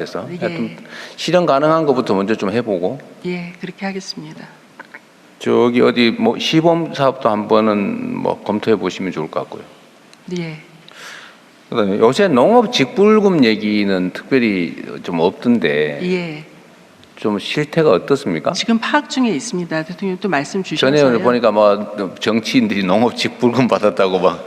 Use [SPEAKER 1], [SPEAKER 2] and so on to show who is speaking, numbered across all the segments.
[SPEAKER 1] 그래서 하여튼 실현 가능한 것부터 먼저 좀 해보고.
[SPEAKER 2] 예, 그렇게 하겠습니다.
[SPEAKER 1] 저기 어디 뭐 시범 사업도 한번은 뭐 검토해 보시면 좋을 것 같고요.
[SPEAKER 2] 예.
[SPEAKER 1] 그다음에 요새 농업 직불금 얘기는 특별히 좀 없던데
[SPEAKER 2] 예.
[SPEAKER 1] 좀 실태가 어떻습니까?
[SPEAKER 2] 지금 파악 중에 있습니다. 대통령 또 말씀 주셔서요.
[SPEAKER 1] 전에 보니까 뭐 정치인들이 농업 직불금 받았다고 막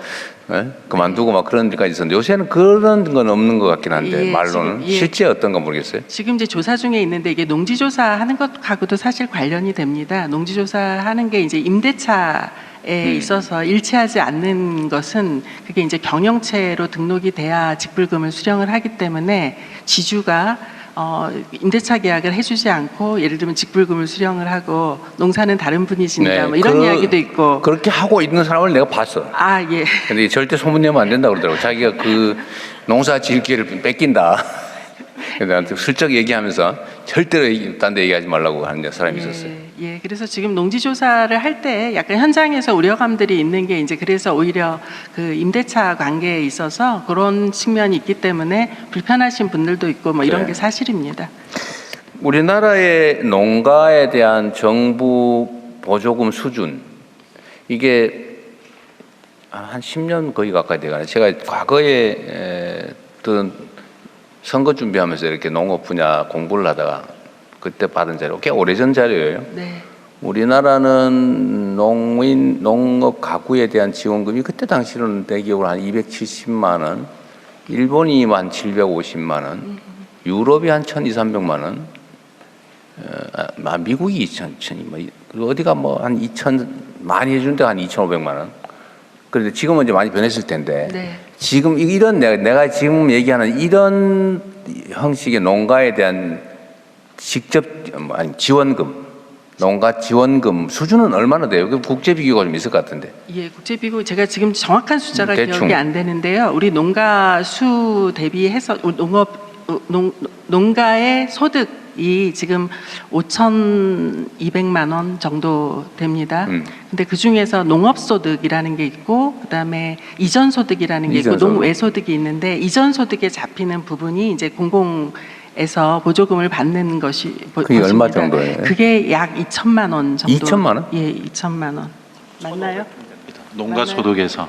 [SPEAKER 1] 그만두고 막 그런 데까지 있었는데 요새는 그런 건 없는 것 같긴 한데 말로는
[SPEAKER 2] 지금,
[SPEAKER 1] 실제 어떤가 모르겠어요.
[SPEAKER 2] 지금 이제 조사 중에 있는데 이게 농지조사 하는 것하고도 사실 관련이 됩니다. 농지조사 하는 게 이제 임대차에 있어서 일치하지 않는 것은 그게 이제 경영체로 등록이 돼야 직불금을 수령을 하기 때문에 지주가 임대차 계약을 해주지 않고 예를 들면 직불금을 수령을 하고 농사는 다른 분이 진다 뭐 이런 이야기도 있고
[SPEAKER 1] 그렇게 하고 있는 사람을 내가 봤어.
[SPEAKER 2] 아 예.
[SPEAKER 1] 근데 절대 소문내면 안 된다고 그러더라고. 자기가 그 농사 지을 기회를 뺏긴다. 근데 나한테 슬쩍 얘기하면서 절대로 딴 데 얘기하지 말라고 하는 사람이 있었어요.
[SPEAKER 2] 예, 그래서 지금 농지조사를 할 때 약간 현장에서 우려감들이 있는 게 이제 그래서 오히려 그 임대차 관계에 있어서 그런 측면이 있기 때문에 불편하신 분들도 있고 뭐 이런 게 사실입니다.
[SPEAKER 1] 우리나라의 농가에 대한 정부 보조금 수준 이게 한 10년 거의 가까이 돼가네. 제가 과거에 선거 준비하면서 이렇게 농업 분야 공부를 하다가 그때 받은 자료, 꽤 오래전 자료예요.
[SPEAKER 2] 네.
[SPEAKER 1] 우리나라는 농업 가구에 대한 지원금이 그때 당시로는 내 기억으로 한 270만 원, 일본이 한 750만 원, 유럽이 한 1,200~300만 원, 미국이 2,000이 그리고 어디가 뭐 한 2,000 많이 해준 데가 한 2,500만 원. 그런데 지금은 이제 많이 변했을 텐데 지금 이런 내가 지금 얘기하는 이런 형식의 농가에 대한 직접 지원금, 농가 지원금 수준은 얼마나 돼요? 국제 비교가 좀 있을 것 같은데.
[SPEAKER 2] 예, 국제 비교 제가 지금 정확한 숫자가 기억이 안 되는데요. 우리 농가 수 대비해서 농가의 소득이 지금 5,200만 원 정도 됩니다. 근데 그 중에서 농업소득이라는 게 있고, 그다음에 이전소득이라는 게 있고, 농외소득이 있는데 이전소득에 잡히는 부분이 이제 공공에서 보조금을 받는 것이
[SPEAKER 1] 그게 얼마 정도예요?
[SPEAKER 2] 그게 약 2천만 원 정도.
[SPEAKER 1] 2천만 원?
[SPEAKER 2] 예, 2천만 원. 맞나요?
[SPEAKER 3] 농가 소득에서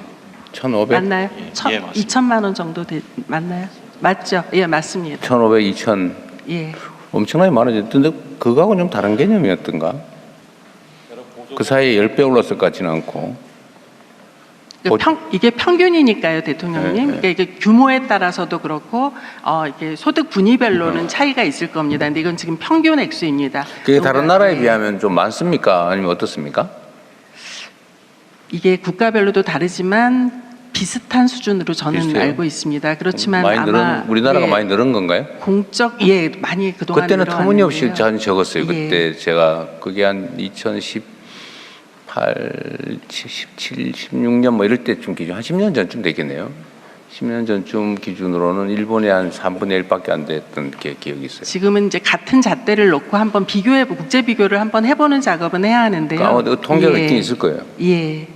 [SPEAKER 1] 1,500?
[SPEAKER 2] 맞나요?
[SPEAKER 3] 예, 맞습니다.
[SPEAKER 2] 2천만 원 정도 맞나요? 맞죠? 예, 맞습니다.
[SPEAKER 1] 1,500, 2,000.
[SPEAKER 2] 예.
[SPEAKER 1] 엄청나게 많아졌던데 그거하고는 좀 다른 개념이었던가? 그 사이에 10배 올랐을 것 같지는 않고.
[SPEAKER 2] 이게 평균이니까요, 대통령님. 그러니까 이게 규모에 따라서도 그렇고, 이게 소득 분위별로는 차이가 있을 겁니다. 근데 이건 지금 평균 액수입니다.
[SPEAKER 1] 그게 다른 나라에 비하면 좀 많습니까? 아니면 어떻습니까?
[SPEAKER 2] 이게 국가별로도 다르지만 비슷한 수준으로 저는
[SPEAKER 1] 비슷해요?
[SPEAKER 2] 알고 있습니다. 그렇지만
[SPEAKER 1] 많이
[SPEAKER 2] 아마
[SPEAKER 1] 우리나라가 많이 늘은 건가요?
[SPEAKER 2] 많이 그동안
[SPEAKER 1] 그때는 터무니없이
[SPEAKER 2] 늘어났는데요.
[SPEAKER 1] 적었어요. 그때 제가 그게 한 2018, 17, 16년 뭐 이럴 때쯤 기준 한 10년 전쯤 되겠네요. 10년 전쯤 기준으로는 일본의 한 3분의 1밖에 안 됐던 기억이 있어요.
[SPEAKER 2] 지금은 이제 같은 잣대를 놓고 한번 국제 비교를 한번 해보는 작업은 해야 하는데요.
[SPEAKER 1] 그러니까 통계가 있긴 있을 거예요.
[SPEAKER 2] 예.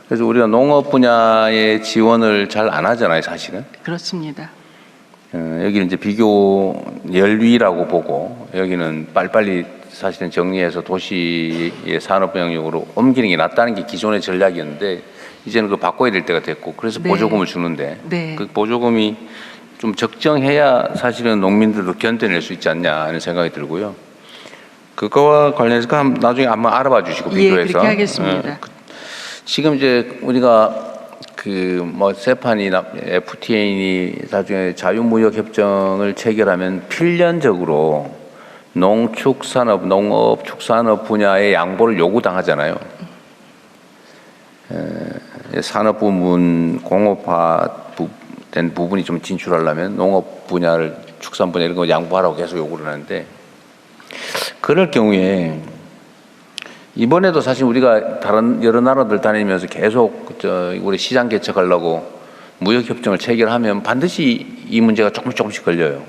[SPEAKER 1] 그래서 우리가 농업 분야의 지원을 잘 안 하잖아요, 사실은.
[SPEAKER 2] 그렇습니다.
[SPEAKER 1] 여기는 이제 비교 열위라고 보고 여기는 빨리빨리 사실은 정리해서 도시의 산업 영역으로 옮기는 게 낫다는 게 기존의 전략이었는데 이제는 그거 바꿔야 될 때가 됐고 그래서 보조금을 주는데 그 보조금이 좀 적정해야 사실은 농민들도 견뎌낼 수 있지 않냐 하는 생각이 들고요. 그거와 관련해서 나중에 한번 알아봐 주시고 비교해서.
[SPEAKER 2] 예, 그렇게 하겠습니다.
[SPEAKER 1] 지금 이제 우리가 세판이나 FTA니 나중에 자유무역협정을 체결하면 필연적으로 농축산업, 농업축산업 분야의 양보를 요구당하잖아요. 산업 부문 공업화된 부분이 좀 진출하려면 농업 분야를 축산 분야 이런 거 양보하라고 계속 요구를 하는데 그럴 경우에 이번에도 사실 우리가 다른 여러 나라들 다니면서 계속 우리 시장 개척하려고 무역협정을 체결하면 반드시 이 문제가 조금씩 걸려요.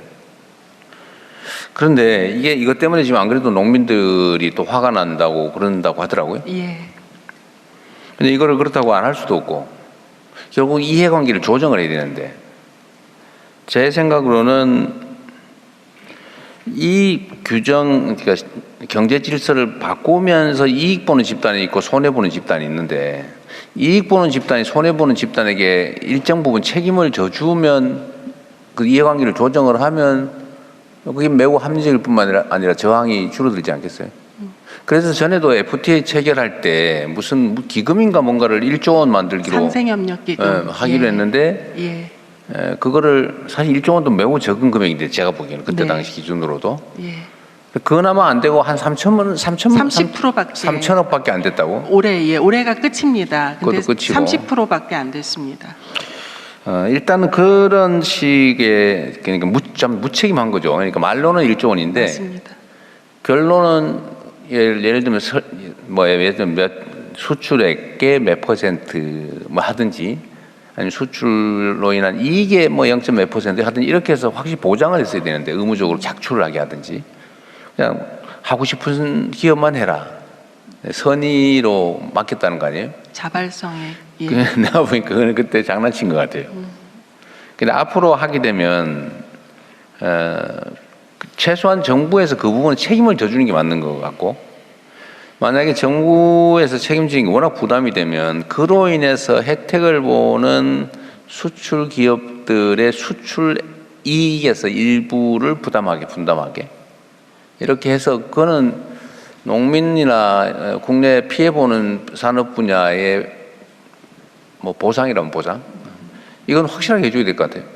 [SPEAKER 1] 그런데 이것 때문에 지금 안 그래도 농민들이 또 화가 난다고 그런다고 하더라고요.
[SPEAKER 2] 예.
[SPEAKER 1] 근데 이거를 그렇다고 안 할 수도 없고 결국 이해관계를 조정을 해야 되는데 제 생각으로는 이 규정, 그러니까 경제 질서를 바꾸면서 이익 보는 집단이 있고 손해 보는 집단이 있는데, 이익 보는 집단이 손해 보는 집단에게 일정 부분 책임을 져주면, 그 이해관계를 조정을 하면 그게 매우 합리적일 뿐만 아니라 저항이 줄어들지 않겠어요? 그래서 전에도 FTA 체결할 때 무슨 기금인가 뭔가를 1조 원 만들기로
[SPEAKER 2] 상생협력기금
[SPEAKER 1] 하기로 했는데,
[SPEAKER 2] 예.
[SPEAKER 1] 그거를 사실 1조 원도 매우 적은 금액인데, 제가 보기에는 그때
[SPEAKER 2] 네.
[SPEAKER 1] 당시 기준으로도
[SPEAKER 2] 예.
[SPEAKER 1] 그나마 안 되고 한
[SPEAKER 2] 30%밖에
[SPEAKER 1] 3천억밖에 안 됐다고.
[SPEAKER 2] 올해가 끝입니다. 근데
[SPEAKER 1] 그것도 끝이고.
[SPEAKER 2] 30%밖에 안 됐습니다.
[SPEAKER 1] 일단은 그런 식의, 그러니까 참 무책임한 거죠. 그러니까 말로는 1조 원인데
[SPEAKER 2] 맞습니다.
[SPEAKER 1] 결론은 예를 들면 예를 들면 수출액의 몇 퍼센트 뭐 하든지, 아니면 수출로 인한 이익의 뭐 0. 몇 퍼센트 하든지, 이렇게 해서 확실히 보장을 했어야 되는데, 의무적으로 작출을 하게 하든지, 그냥 하고 싶은 기업만 해라, 선의로 맡겼다는 거 아니에요?
[SPEAKER 2] 자발성에 예.
[SPEAKER 1] 내가 보니까 그거는 그때 장난친 것 같아요. 근데 앞으로 하게 되면 최소한 정부에서 그 부분은 책임을 져주는 게 맞는 것 같고, 만약에 정부에서 책임지는 게 워낙 부담이 되면 그로 인해서 혜택을 보는 수출 기업들의 수출 이익에서 일부를 분담하게 이렇게 해서, 그거는 농민이나 국내 피해 보는 산업 분야의 뭐 보상이라면 보상, 이건 확실하게 해줘야 될 것 같아요.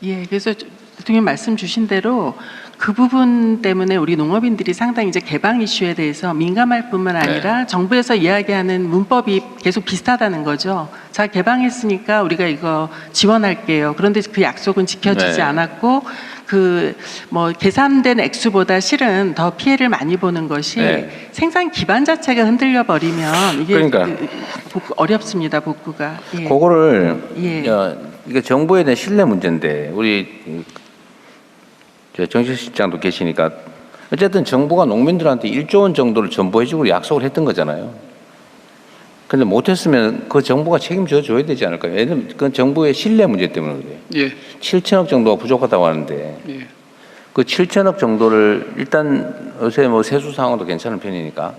[SPEAKER 2] 예, 그래서 대통령 말씀 주신 대로 그 부분 때문에 우리 농업인들이 상당히 이제 개방 이슈에 대해서 민감할 뿐만 아니라 정부에서 이야기하는 문법이 계속 비슷하다는 거죠. 자, 개방했으니까 우리가 이거 지원할게요. 그런데 그 약속은 지켜지지 않았고, 그 뭐 계산된 액수보다 실은 더 피해를 많이 보는 것이 생산 기반 자체가 흔들려 버리면 이게
[SPEAKER 1] 그러니까
[SPEAKER 2] 어렵습니다, 복구가. 예.
[SPEAKER 1] 그거를
[SPEAKER 2] 예.
[SPEAKER 1] 이게 정부에 대한 신뢰 문제인데, 우리 정실실장도 계시니까, 어쨌든 정부가 농민들한테 1조 원 정도를 전부해주고 약속을 했던 거잖아요. 근데 못했으면 그 정부가 책임져 줘야 되지 않을까요? 왜냐면 그건 정부의 신뢰 문제 때문에 그래요.
[SPEAKER 4] 예.
[SPEAKER 1] 7천억 정도가 부족하다고 하는데,
[SPEAKER 4] 예.
[SPEAKER 1] 그 7천억 정도를 일단 요새 뭐 세수 상황도 괜찮은 편이니까,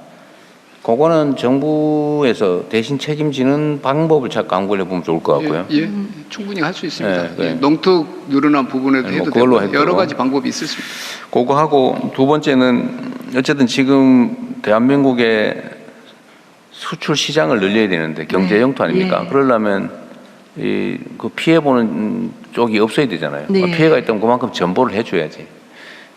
[SPEAKER 1] 그거는 정부에서 대신 책임지는 방법을 자꾸 강구해 보면 좋을 것 같고요.
[SPEAKER 4] 예. 충분히 할 수 있습니다.
[SPEAKER 1] 예, 그래요.
[SPEAKER 4] 예. 농특 늘어난 부분에도
[SPEAKER 1] 뭐
[SPEAKER 4] 해도
[SPEAKER 1] 그걸로
[SPEAKER 4] 되고
[SPEAKER 1] 해도
[SPEAKER 4] 여러 가지 방법이 있을 수 있습니다.
[SPEAKER 1] 그거 하고, 두 번째는 어쨌든 지금 대한민국의 수출 시장을 늘려야 되는데, 경제 영토 아닙니까?
[SPEAKER 2] 예.
[SPEAKER 1] 그러려면 그 피해 보는 쪽이 없어야 되잖아요.
[SPEAKER 2] 네.
[SPEAKER 1] 피해가 있다면 그만큼 전보를 해줘야지.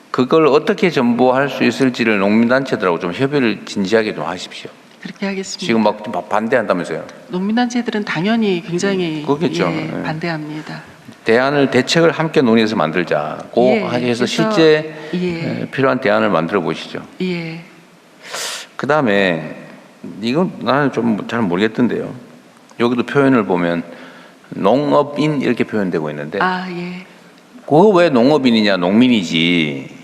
[SPEAKER 1] 그걸 어떻게 전보할 수 있을지를 농민단체들하고 좀 협의를 진지하게 좀 하십시오.
[SPEAKER 2] 그렇게 하겠습니다.
[SPEAKER 1] 지금 막 반대한다면서요.
[SPEAKER 2] 농민단체들은 당연히 굉장히
[SPEAKER 1] 그렇겠죠.
[SPEAKER 2] 예,
[SPEAKER 1] 예.
[SPEAKER 2] 반대합니다.
[SPEAKER 1] 대책을 함께 논의해서 만들자.
[SPEAKER 2] 예,
[SPEAKER 1] 해서
[SPEAKER 2] 그래서,
[SPEAKER 1] 실제
[SPEAKER 2] 예.
[SPEAKER 1] 필요한 대안을 만들어 보시죠.
[SPEAKER 2] 예.
[SPEAKER 1] 그 다음에 이건 나는 좀 잘 모르겠던데요. 여기도 표현을 보면 농업인 이렇게 표현되고 있는데,
[SPEAKER 2] 아, 예.
[SPEAKER 1] 그거 왜 농업인이냐, 농민이지.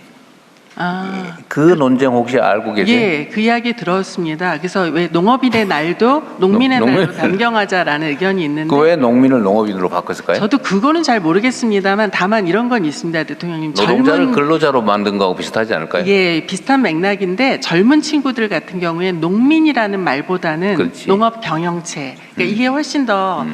[SPEAKER 2] 아.
[SPEAKER 1] 그 논쟁 혹시 알고 계세요?
[SPEAKER 2] 예, 그 이야기 들었습니다. 그래서 왜 농업인의 날도 농민의 날로 변경하자라는 의견이 있는데,
[SPEAKER 1] 그 왜 농민을 농업인으로 바꿨을까요?
[SPEAKER 2] 저도 그거는 잘 모르겠습니다만 다만 이런 건 있습니다, 대통령님.
[SPEAKER 1] 노동자를 근로자로 만든 거하고 비슷하지 않을까요?
[SPEAKER 2] 예, 비슷한 맥락인데 젊은 친구들 같은 경우에 농민이라는 말보다는
[SPEAKER 1] 그렇지.
[SPEAKER 2] 농업 경영체. 그러니까 이게 훨씬 더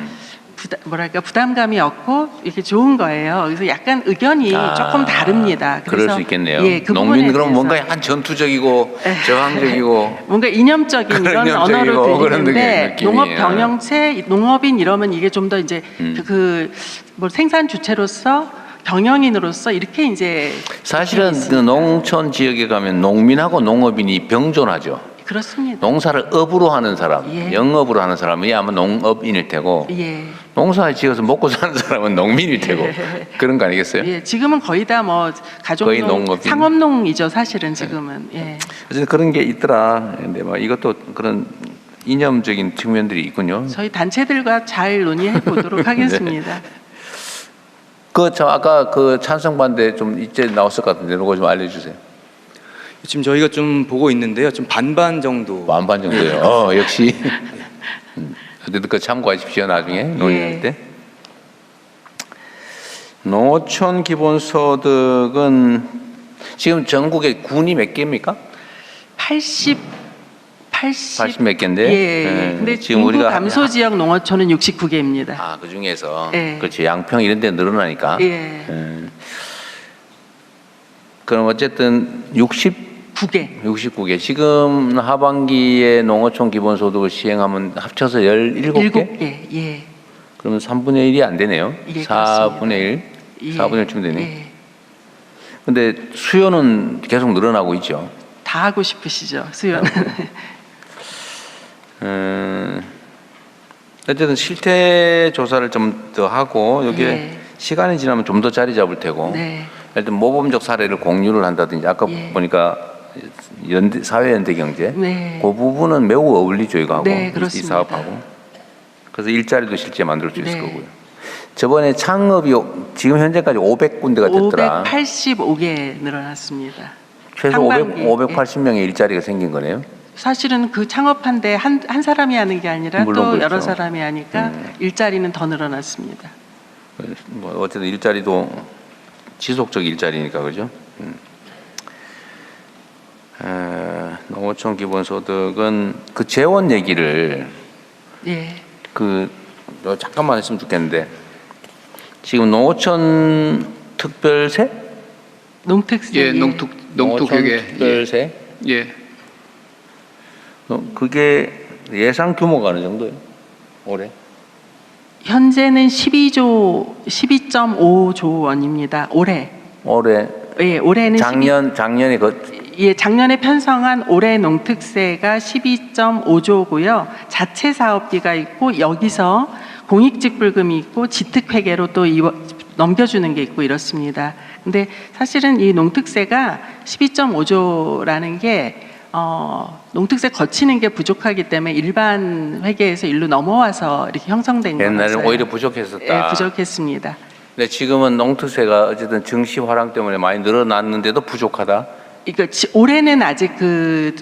[SPEAKER 2] 부담감이 없고 이렇게 좋은 거예요. 그래서 약간 의견이 조금 다릅니다.
[SPEAKER 1] 그럴
[SPEAKER 2] 그래서
[SPEAKER 1] 수 있겠네요.
[SPEAKER 2] 예, 그
[SPEAKER 1] 농민
[SPEAKER 2] 부분에
[SPEAKER 1] 그럼 뭔가
[SPEAKER 2] 대해서
[SPEAKER 1] 약간 전투적이고 저항적이고
[SPEAKER 2] 뭔가 이념적인 이런
[SPEAKER 1] 이념적이고
[SPEAKER 2] 언어로
[SPEAKER 1] 그런
[SPEAKER 2] 들리는데,
[SPEAKER 1] 느낌이에요.
[SPEAKER 2] 농업 경영체, 농업인 이러면 이게 좀 더 이제 뭐 생산 주체로서 경영인으로서 이렇게 이제
[SPEAKER 1] 사실은 그
[SPEAKER 2] 있습니다.
[SPEAKER 1] 농촌 지역에 가면 농민하고 농업인이 병존하죠.
[SPEAKER 2] 그렇습니다.
[SPEAKER 1] 농사를 업으로 하는 사람,
[SPEAKER 2] 예.
[SPEAKER 1] 영업으로 하는 사람이 아마 농업인일 테고,
[SPEAKER 2] 예.
[SPEAKER 1] 농사 지어서 먹고 사는 사람은 농민일 테고, 그런 거 아니겠어요?
[SPEAKER 2] 예, 지금은 거의 다 뭐
[SPEAKER 1] 거의
[SPEAKER 2] 가족농,
[SPEAKER 1] 농업인.
[SPEAKER 2] 상업농이죠, 사실은 지금은. 예.
[SPEAKER 1] 어쨌든 그런 게 있더라. 근데 뭐 이것도 그런 이념적인 측면들이 있군요.
[SPEAKER 2] 저희 단체들과 잘 논의해 보도록 하겠습니다.
[SPEAKER 1] 아까 그 찬성 반대 좀 이제 나왔을 것 같은데, 그거 좀 알려주세요.
[SPEAKER 5] 지금 저희가 좀 보고 있는데요. 좀 반반 정도.
[SPEAKER 1] 반반 정도요. 역시. 어쨌든 그 참고하십시오. 나중에 논의할 때. 노천 기본소득은 지금 전국에 군이 몇 개입니까?
[SPEAKER 2] 80
[SPEAKER 1] 몇 개인데.
[SPEAKER 2] 예. 근데
[SPEAKER 1] 지금
[SPEAKER 2] 중부
[SPEAKER 1] 우리가
[SPEAKER 2] 감소 지역 농어촌은 69개입니다.
[SPEAKER 1] 그 중에서
[SPEAKER 2] 예.
[SPEAKER 1] 그렇지 양평 이런 데 늘어나니까.
[SPEAKER 2] 예.
[SPEAKER 1] 그럼 어쨌든
[SPEAKER 2] 9개.
[SPEAKER 1] 69개. 지금 하반기에 농어촌 기본소득을 시행하면 합쳐서 17개?
[SPEAKER 2] 7개. 예.
[SPEAKER 1] 그러면 3분의 1이 안 되네요.
[SPEAKER 2] 예,
[SPEAKER 1] 4분의 1?
[SPEAKER 2] 예.
[SPEAKER 1] 4분의 1쯤 되네.
[SPEAKER 2] 예.
[SPEAKER 1] 근데 수요는 계속 늘어나고 있죠.
[SPEAKER 2] 다 하고 싶으시죠, 수요는.
[SPEAKER 1] 어쨌든 실태 조사를 좀 더 하고 여기에
[SPEAKER 2] 예.
[SPEAKER 1] 시간이 지나면 좀 더 자리 잡을 테고
[SPEAKER 2] 네.
[SPEAKER 1] 일단 모범적 사례를 공유를 한다든지 아까
[SPEAKER 2] 예.
[SPEAKER 1] 보니까 사회연대경제
[SPEAKER 2] 네.
[SPEAKER 1] 그 부분은 매우 어울리죠 이거하고
[SPEAKER 2] 네,
[SPEAKER 1] 이
[SPEAKER 2] 그렇습니다.
[SPEAKER 1] 사업하고 그래서 일자리도 실제 만들 수 있을
[SPEAKER 2] 네.
[SPEAKER 1] 거고요. 저번에 창업이 지금 현재까지 500군데가 됐더라.
[SPEAKER 2] 585개 늘어났습니다.
[SPEAKER 1] 최소
[SPEAKER 2] 상반기.
[SPEAKER 1] 580명의 일자리가 생긴 거네요.
[SPEAKER 2] 사실은 그 창업한데 한 사람이 하는 게 아니라
[SPEAKER 1] 물론
[SPEAKER 2] 또
[SPEAKER 1] 그렇죠.
[SPEAKER 2] 여러 사람이 하니까 일자리는 더 늘어났습니다.
[SPEAKER 1] 뭐 어쨌든 일자리도 지속적 일자리니까 그죠? 농어촌 기본소득은 그 재원 얘기를
[SPEAKER 2] 예.
[SPEAKER 1] 잠깐만 했으면 좋겠는데 지금 농어촌 특별세?
[SPEAKER 2] 농특세.
[SPEAKER 4] 예, 농특회계.
[SPEAKER 1] 특별세?
[SPEAKER 4] 예.
[SPEAKER 1] 그게 예상 규모가 어느 정도예요? 올해?
[SPEAKER 2] 현재는 12.5조 원입니다. 올해. 예, 올해는
[SPEAKER 1] 작년에
[SPEAKER 2] 예, 작년에 편성한 올해 농특세가 12.5조고요. 자체 사업비가 있고 여기서 공익직불금이 있고 지특회계로 또 넘겨주는 게 있고 이렇습니다. 근데 사실은 이 농특세가 12.5조라는 게 농특세 거치는 게 부족하기 때문에 일반 회계에서 일로 넘어와서 이렇게 형성된 거라서요.
[SPEAKER 1] 옛날에는 오히려 부족했었다.
[SPEAKER 2] 예, 부족했습니다.
[SPEAKER 1] 근데 지금은 농특세가 어쨌든 증시 화랑 때문에 많이 늘어났는데도 부족하다.
[SPEAKER 2] 그러니까 올해는 아직 그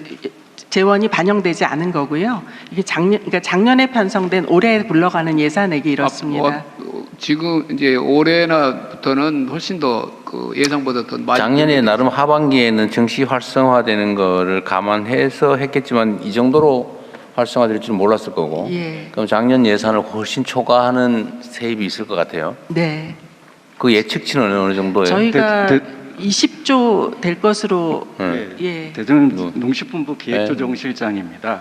[SPEAKER 2] 재원이 반영되지 않은 거고요. 이게 그러니까 작년에 편성된 올해 굴러가는 예산액이 이렇습니다.
[SPEAKER 4] 지금 이제 올해나부터는 훨씬 더 그 예상보다 더 많이.
[SPEAKER 1] 작년에 나름 하반기에는 증시 활성화되는 거를 감안해서 했겠지만 이 정도로 활성화될 줄 몰랐을 거고.
[SPEAKER 2] 예.
[SPEAKER 1] 그럼 작년 예산을 훨씬 초과하는 세입이 있을 것 같아요.
[SPEAKER 2] 네.
[SPEAKER 1] 그 예측치는 어느 정도예요?
[SPEAKER 2] 저희가 20조 될 것으로 예.
[SPEAKER 6] 대전 농식품부 기획조정실장입니다.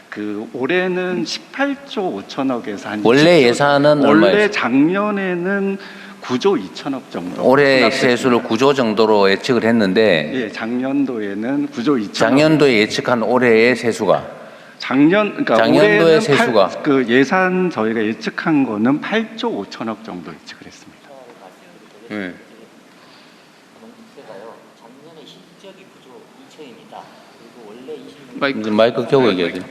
[SPEAKER 6] 그 올해는 18조 5천억에서 한
[SPEAKER 1] 원래
[SPEAKER 6] 20조,
[SPEAKER 1] 예산은
[SPEAKER 6] 원래
[SPEAKER 1] 얼마였어요?
[SPEAKER 6] 작년에는 9조 2천억 정도.
[SPEAKER 1] 올해
[SPEAKER 6] 수납됐습니다.
[SPEAKER 1] 세수를 9조 정도로 예측을 했는데
[SPEAKER 6] 예, 작년도에는 9조 2천억.
[SPEAKER 1] 작년도에 예측한 올해의 세수가
[SPEAKER 6] 그러니까
[SPEAKER 1] 작년도의
[SPEAKER 6] 올해는
[SPEAKER 1] 세수가
[SPEAKER 6] 그 예산 저희가 예측한 거는 8조 5천억 정도 예측을 했습니다.
[SPEAKER 1] 네.
[SPEAKER 7] 작년에 실적이 9조 2천입니다. 그리고 원래 20년
[SPEAKER 1] 마이크 켜고 얘기해야 돼요.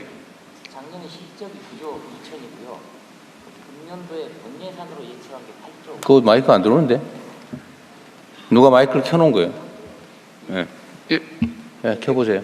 [SPEAKER 7] 작년에 실적이 9조 2천이고요. 금년도에 본예산으로 예측한 게 8조.
[SPEAKER 1] 그거 마이크 안 들어오는데? 누가 마이크를 켜놓은 거예요? 네.
[SPEAKER 4] 예.
[SPEAKER 1] 네, 켜보세요.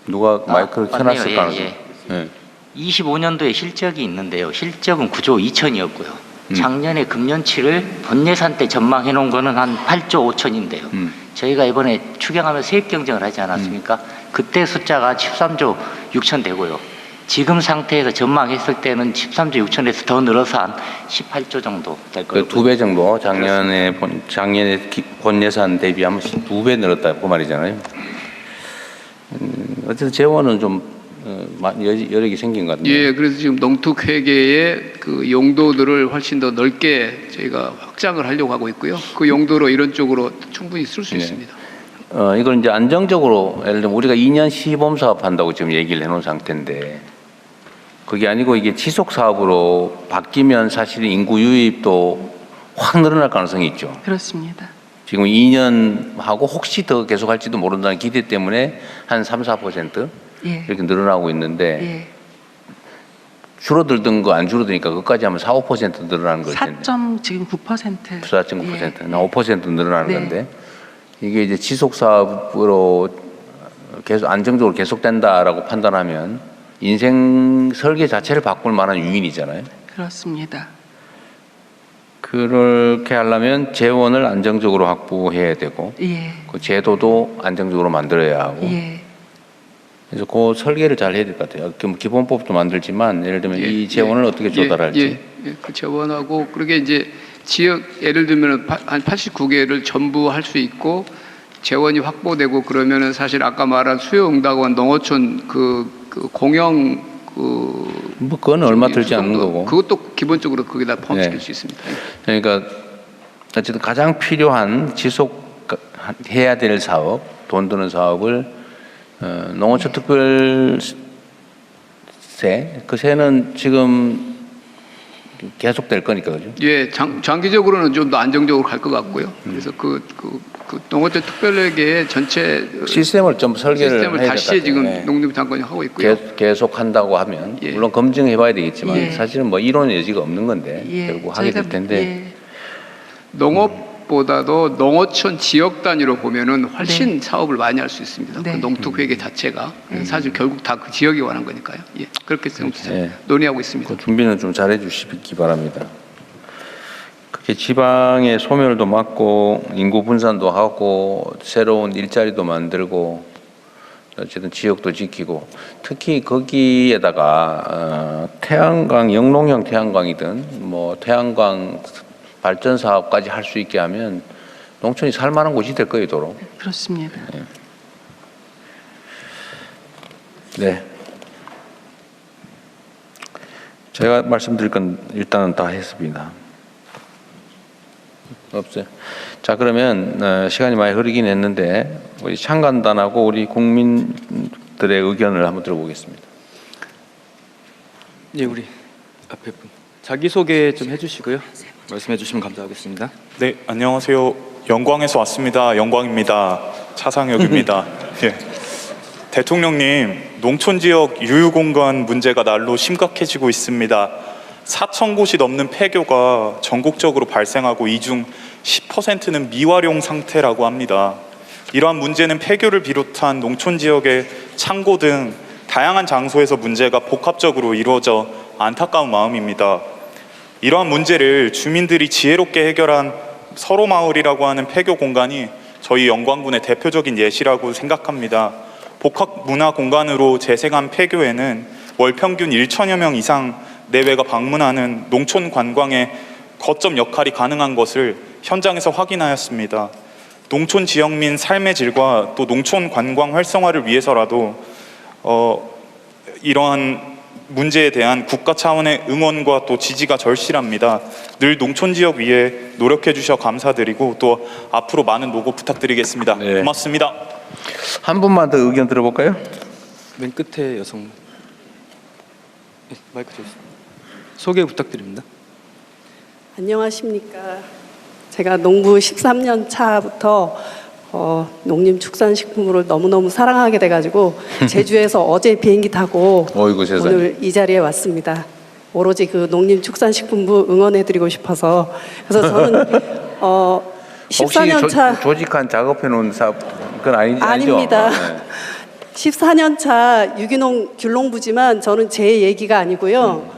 [SPEAKER 1] 누가 마이크를
[SPEAKER 7] 맞네요.
[SPEAKER 1] 켜놨을 가능성.
[SPEAKER 7] 예.
[SPEAKER 1] 네.
[SPEAKER 7] 25년도에 실적이 있는데요. 실적은 9조 2천이었고요. 작년에 금년치를 본예산 때 전망해 놓은 거는 한 8조 5천인데요. 저희가 이번에 추경하면서 세입 경쟁을 하지 않았습니까? 그때 숫자가 13조 6천 되고요. 지금 상태에서 전망했을 때는 13조 6천에서 더 늘어서 한 18조 정도 될 거예요.
[SPEAKER 1] 2배 정도 작년에 본 예산 대비하면 2배 늘었다 그 말이잖아요. 어쨌든 재원은 좀 여러 개 생긴 것 같네요.
[SPEAKER 4] 예, 그래서 지금 농특회계의 그 용도들을 훨씬 더 넓게 저희가 확장을 하려고 하고 있고요. 그 용도로 이런 쪽으로 충분히 쓸 수
[SPEAKER 1] 네.
[SPEAKER 4] 있습니다.
[SPEAKER 1] 이걸 이제 안정적으로 예를 들면 우리가 2년 시범 사업한다고 지금 얘기를 해놓은 상태인데 그게 아니고 이게 지속 사업으로 바뀌면 사실 인구 유입도 확 늘어날 가능성이 있죠.
[SPEAKER 2] 그렇습니다.
[SPEAKER 1] 지금 2년 하고 혹시 더 계속할지도 모른다는 기대 때문에 한 3, 4%
[SPEAKER 2] 예.
[SPEAKER 1] 이렇게 늘어나고 있는데
[SPEAKER 2] 예.
[SPEAKER 1] 줄어들던 거 안 줄어드니까 그것까지 하면 4, 5% 늘어나는 걸 텐데.
[SPEAKER 2] 4.9%.
[SPEAKER 1] 4.9%,
[SPEAKER 2] 예.
[SPEAKER 1] 5% 늘어나는
[SPEAKER 2] 네.
[SPEAKER 1] 건데 이게 이제 지속 사업으로 계속 안정적으로 계속된다라고 판단하면 인생 설계 자체를 바꿀 만한 유인이잖아요.
[SPEAKER 2] 그렇습니다.
[SPEAKER 1] 그렇게 하려면 재원을 안정적으로 확보해야 되고
[SPEAKER 2] 예.
[SPEAKER 1] 그 제도도 안정적으로 만들어야 하고
[SPEAKER 2] 예.
[SPEAKER 1] 그래서 그 설계를 잘 해야 될 것 같아요. 기본법도 만들지만 예를 들면 이 재원을 어떻게 조달할지.
[SPEAKER 4] 그 재원하고 그러게 이제 지역 예를 들면 한 89개를 전부 할 수 있고 재원이 확보되고 그러면은 사실 아까 말한 수요응답원 농어촌 그 공영
[SPEAKER 1] 뭐 그건 얼마 들지 않는 거고.
[SPEAKER 4] 그것도 기본적으로 거기다 포함시킬
[SPEAKER 1] 네.
[SPEAKER 4] 수 있습니다.
[SPEAKER 1] 그러니까 어쨌든 가장 필요한 지속해야 될 사업, 돈 드는 사업을 농어촌 특별세 그 세는 지금 계속될 거니까 그죠?
[SPEAKER 4] 예, 장기적으로는 좀 더 안정적으로 갈 것 같고요. 그래서 그 농어촌 특별회계의 전체
[SPEAKER 1] 시스템을 좀 설계를
[SPEAKER 4] 시스템을
[SPEAKER 1] 해야
[SPEAKER 4] 다시
[SPEAKER 1] 될 것
[SPEAKER 4] 지금
[SPEAKER 1] 같아요.
[SPEAKER 4] 농림장관이 하고 있고요.
[SPEAKER 1] 계속 한다고 하면
[SPEAKER 4] 예.
[SPEAKER 1] 물론 검증해봐야 되겠지만
[SPEAKER 2] 예.
[SPEAKER 1] 사실은 뭐 이론 여지가 없는 건데
[SPEAKER 2] 예.
[SPEAKER 1] 결국 하게 될
[SPEAKER 2] 저희가-
[SPEAKER 1] 텐데
[SPEAKER 2] 예.
[SPEAKER 4] 농업보다도 농어촌 지역 단위로 보면은 훨씬
[SPEAKER 2] 네.
[SPEAKER 4] 사업을 많이 할 수 있습니다.
[SPEAKER 2] 네.
[SPEAKER 4] 그 농특회계 자체가 사실 결국 다 그 지역에 관한 거니까요. 예, 그렇게 지금
[SPEAKER 1] 예.
[SPEAKER 4] 논의하고 있습니다.
[SPEAKER 1] 그 준비는 좀 잘해 주시기 바랍니다. 그렇게 지방의 소멸도 막고 인구 분산도 하고 새로운 일자리도 만들고 어쨌든 지역도 지키고 특히 거기에다가 태양광 영농형 태양광이든 뭐 태양광 발전 사업까지 할 수 있게 하면 농촌이 살만한 곳이 될 거예요, 도로.
[SPEAKER 2] 그렇습니다.
[SPEAKER 1] 네. 제가 말씀드릴 건 일단은 다 했습니다. 없어요. 자, 그러면 시간이 많이 흐르긴 했는데 우리 창간단하고 우리 국민들의 의견을 한번 들어보겠습니다.
[SPEAKER 5] 예, 우리 앞에 분 자기 소개 좀 해주시고요. 말씀해 주시면 감사하겠습니다.
[SPEAKER 8] 네, 안녕하세요. 영광에서 왔습니다. 영광입니다. 차상혁입니다. 예. 대통령님, 농촌 지역 유휴공간 문제가 날로 심각해지고 있습니다. 4,000곳이 넘는 폐교가 전국적으로 발생하고 이 중 10%는 미활용 상태라고 합니다. 이러한 문제는 폐교를 비롯한 농촌 지역의 창고 등 다양한 장소에서 문제가 복합적으로 이루어져 안타까운 마음입니다. 이러한 문제를 주민들이 지혜롭게 해결한 서로마을이라고 하는 폐교 공간이 저희 영광군의 대표적인 예시라고 생각합니다. 복합문화공간으로 재생한 폐교에는 월 평균 1,000여 명 이상 내외가 방문하는 농촌 관광의 거점 역할이 가능한 것을 현장에서 확인하였습니다. 농촌 지역민 삶의 질과 또 농촌 관광 활성화를 위해서라도 이러한 문제에 대한 국가 차원의 응원과 또 지지가 절실합니다. 늘 농촌 지역 위에 노력해 주셔 감사드리고 또 앞으로 많은 노고 부탁드리겠습니다.
[SPEAKER 1] 네.
[SPEAKER 8] 고맙습니다.
[SPEAKER 1] 한 분만 더 의견 들어볼까요?
[SPEAKER 5] 맨 끝에 여성. 네, 마이크 주세요. 소개 부탁드립니다.
[SPEAKER 9] 안녕하십니까. 제가 농부 13년 차부터 농림축산식품을 너무너무 사랑하게 돼가지고 제주에서 어제 비행기 타고
[SPEAKER 1] 어이구, 세상에.
[SPEAKER 9] 오늘 이 자리에 왔습니다. 오로지 그 농림축산식품부 응원해드리고 싶어서. 그래서 저는 14년 차
[SPEAKER 1] 혹시 조직한 작업해 놓은 사업 그건 아니죠?
[SPEAKER 9] 아닙니다.
[SPEAKER 1] 네.
[SPEAKER 9] 14년 차 유기농 귤농부지만 저는 제 얘기가 아니고요.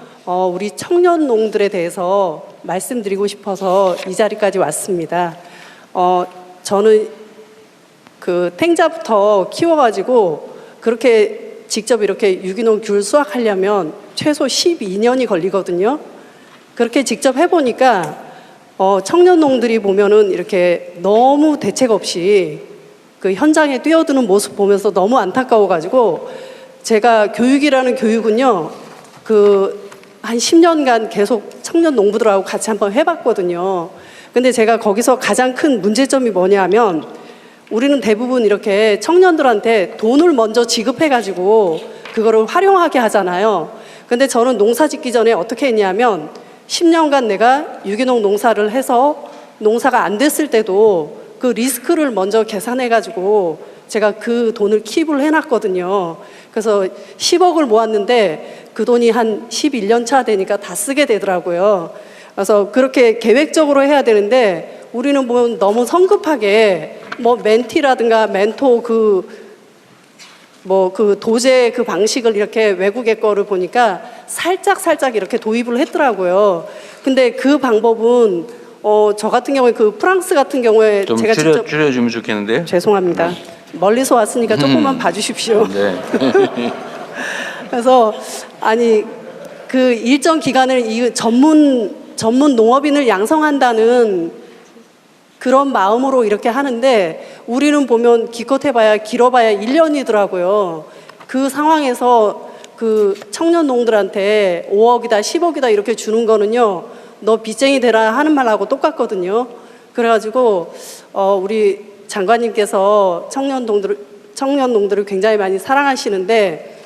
[SPEAKER 9] 우리 청년농들에 대해서 말씀드리고 싶어서 이 자리까지 왔습니다. 저는 그 탱자부터 키워가지고 그렇게 직접 이렇게 유기농 귤 수확하려면 최소 12년이 걸리거든요. 그렇게 직접 해보니까 청년농들이 보면은 이렇게 너무 대책 없이 그 현장에 뛰어드는 모습 보면서 너무 안타까워가지고 제가 교육이라는 교육은요, 한 10년간 계속 청년 농부들하고 같이 한번 해봤거든요. 근데 제가 거기서 가장 큰 문제점이 뭐냐면 우리는 대부분 이렇게 청년들한테 돈을 먼저 지급해가지고 그거를 활용하게 하잖아요. 근데 저는 농사 짓기 전에 어떻게 했냐면 10년간 내가 유기농 농사를 해서 농사가 안 됐을 때도 그 리스크를 먼저 계산해가지고 제가 그 돈을 킵을 해놨거든요. 그래서 10억을 모았는데 그 돈이 한 11년 차 되니까 다 쓰게 되더라고요. 그래서 그렇게 계획적으로 해야 되는데 우리는 뭐 너무 성급하게 뭐 멘티라든가 멘토 그 도제 그 방식을 이렇게 외국의 거를 보니까 살짝 이렇게 도입을 했더라고요. 근데 그 방법은 저 같은 경우에 그 프랑스 같은 경우에
[SPEAKER 1] 좀
[SPEAKER 9] 제가 직접
[SPEAKER 1] 줄여주면 좋겠는데요.
[SPEAKER 9] 죄송합니다. 멀리서 왔으니까 조금만 봐주십시오.
[SPEAKER 1] 네.
[SPEAKER 9] 그래서 아니 그 일정 기간을 이 전문 농업인을 양성한다는 그런 마음으로 이렇게 하는데 우리는 보면 기껏해봐야 길어봐야 1년이더라고요. 그 상황에서 그 청년 농들한테 5억이다 10억이다 이렇게 주는 거는요. 너 빚쟁이 되라 하는 말하고 똑같거든요. 그래가지고 우리 장관님께서 청년 농들을 굉장히 많이 사랑하시는데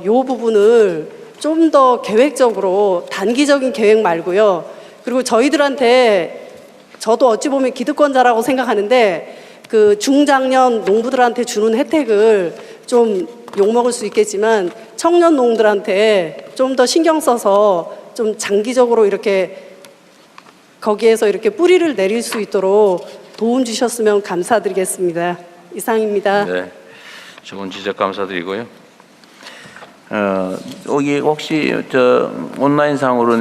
[SPEAKER 9] 요 부분을 좀 더 계획적으로 단기적인 계획 말고요. 그리고 저희들한테 저도 어찌 보면 기득권자라고 생각하는데 그 중장년 농부들한테 주는 혜택을 좀 욕먹을 수 있겠지만 청년 농들한테 좀 더 신경 써서 좀 장기적으로 이렇게 거기에서 이렇게 뿌리를 내릴 수 있도록 도움 주셨으면 감사드리겠습니다. 이상입니다.
[SPEAKER 1] 네. 좋은 지적 감사드리고요. 여기 혹시 저 온라인상으로